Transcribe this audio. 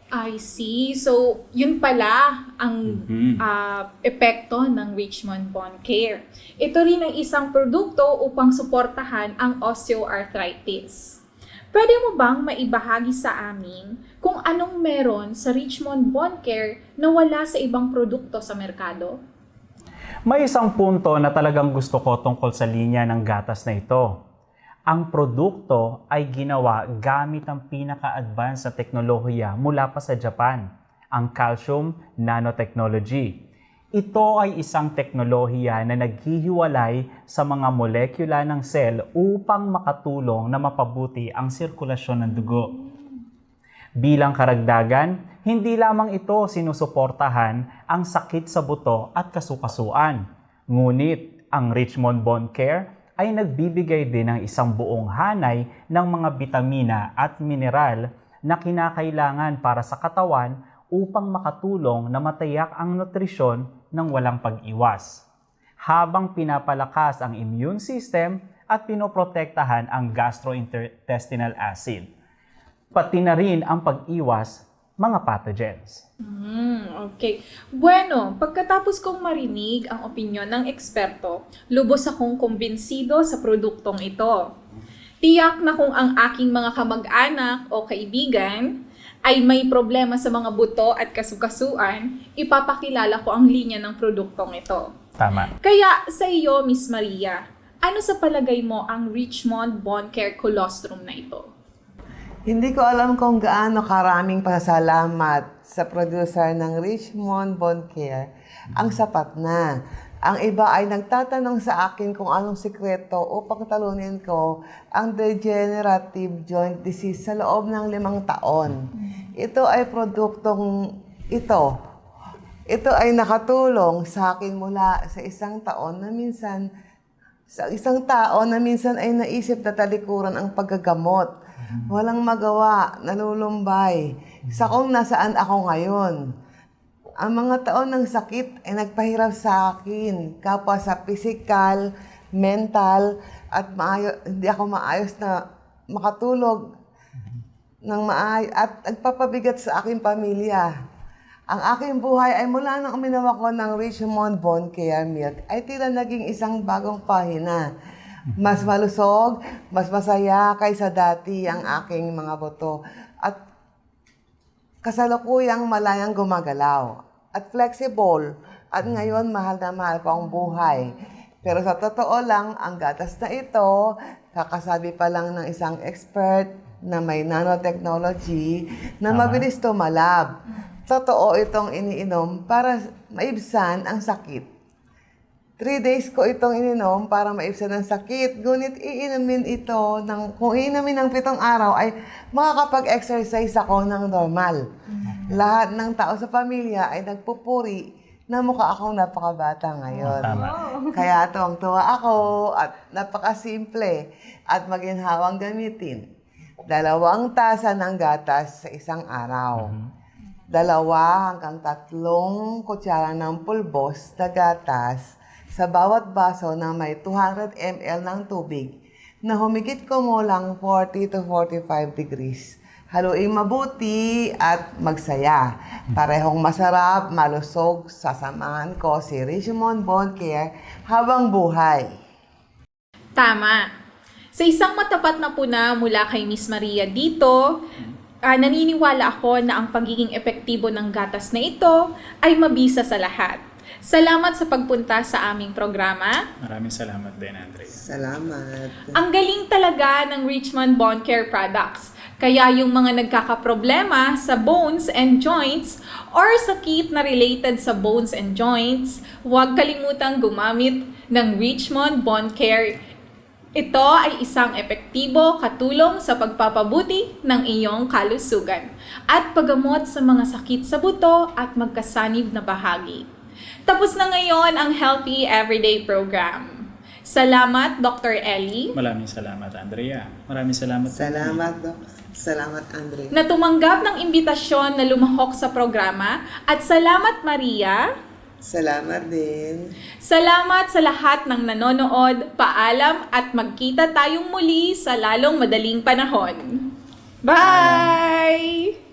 I see. So, yun pala ang epekto ng Richmond Bone Care. Ito rin ang isang produkto upang suportahan ang osteoarthritis. Pwede mo bang maibahagi sa amin kung anong meron sa Richmond Bone Care na wala sa ibang produkto sa merkado? May isang punto na talagang gusto ko tungkol sa linya ng gatas na ito. Ang produkto ay ginawa gamit ang pinaka-advanced na teknolohiya mula pa sa Japan, ang calcium nanotechnology. Ito ay isang teknolohiya na naghihiwalay sa mga molekula ng cell upang makatulong na mapabuti ang sirkulasyon ng dugo. Bilang karagdagan, hindi lamang ito sinusuportahan ang sakit sa buto at kasukasuan. Ngunit ang Richmond Bone Care ay nagbibigay din ng isang buong hanay ng mga bitamina at mineral na kinakailangan para sa katawan upang makatulong na matayak ang nutrisyon ng walang pag-iwas, habang pinapalakas ang immune system at pinoprotektahan ang gastrointestinal acid, pati na rin ang pag-iwas mga pathogens. Okay. Bueno, pagkatapos kong marinig ang opinyon ng eksperto, lubos akong kumbinsido sa produktong ito. Tiyak na kung ang aking mga kamag-anak o kaibigan ay may problema sa mga buto at kasukasuan, ipapakilala ko ang linya ng produktong ito. Tama. Kaya sa iyo, Miss Maria, ano sa palagay mo ang Richmond Bone Care Colostrum na ito? Hindi ko alam kung gaano karaming pasasalamat sa producer ng Richmond Bone Care ang sapat na. Ang iba ay nagtatanong sa akin kung anong sikreto upang talunin ko ang degenerative joint disease sa loob ng 5 taon. Ito ay produktong ito. Ito ay nakatulong sa akin mula sa isang taon na minsan ay naisip na talikuran ang paggagamot. Walang magawa, nalulumbay. Sa kung nasaan ako ngayon. Ang mga taon ng sakit ay nagpahirap sa akin. Kapwa sa physical, mental, at hindi ako maayos na makatulog ng maayos at nagpapabigat sa aking pamilya. Ang aking buhay ay mula nang uminawa ko ng Richmond Bone Care Milk ay tila naging isang bagong pahina. Mas malusog, mas masaya kaysa dati ang aking mga buto at kasalukuyang malayang gumagalaw at flexible at ngayon mahal na mahal ko ang buhay. Pero sa totoo lang, ang gatas na ito, kakasabi pa lang ng isang expert na may nanotechnology na mabilis tumalab. Totoo itong iniinom para maibsan ang sakit. 3 days ko itong ininom para maibsan ang sakit. Ngunit kung iinumin ng 7 araw ay makakapag-exercise ako ng normal. Lahat ng tao sa pamilya ay nagpupuri na mukha akong napakabata ngayon. Tama. Kaya tuwang-tuwa ako at napakasimple at maginhawang gamitin. 2 tasa ng gatas sa isang araw. 2 hanggang 3 kutsara ng pulbos na gatas sa bawat baso na may 200 ml ng tubig na humigit kumulang 40 to 45 degrees. Haluing mabuti at magsaya. Parehong masarap, malusog, sasamahan ko si Richmond Bone Care habang buhay. Tama. Sa isang matapat na puna mula kay Miss Maria dito, naniniwala ako na ang pagiging epektibo ng gatas na ito ay mabisa sa lahat. Salamat sa pagpunta sa aming programa. Maraming salamat din, Andrea. Salamat. Ang galing talaga ng Richmond Bone Care products. Kaya yung mga nagkakaproblema sa bones and joints or sakit na related sa bones and joints, huwag kalimutang gumamit ng Richmond Bone Care. Ito ay isang epektibo katulong sa pagpapabuti ng iyong kalusugan at paggamot sa mga sakit sa buto at magkasanib na bahagi. Tapos na ngayon ang Healthy Everyday Program. Salamat, Dr. Ellie. Maraming salamat, Andrea. Maraming salamat. Salamat, Doc. Salamat, Andre. Na tumanggap ng imbitasyon na lumahok sa programa. At salamat, Maria. Salamat din. Salamat sa lahat ng nanonood. Paalam at magkita tayong muli sa lalong madaling panahon. Bye!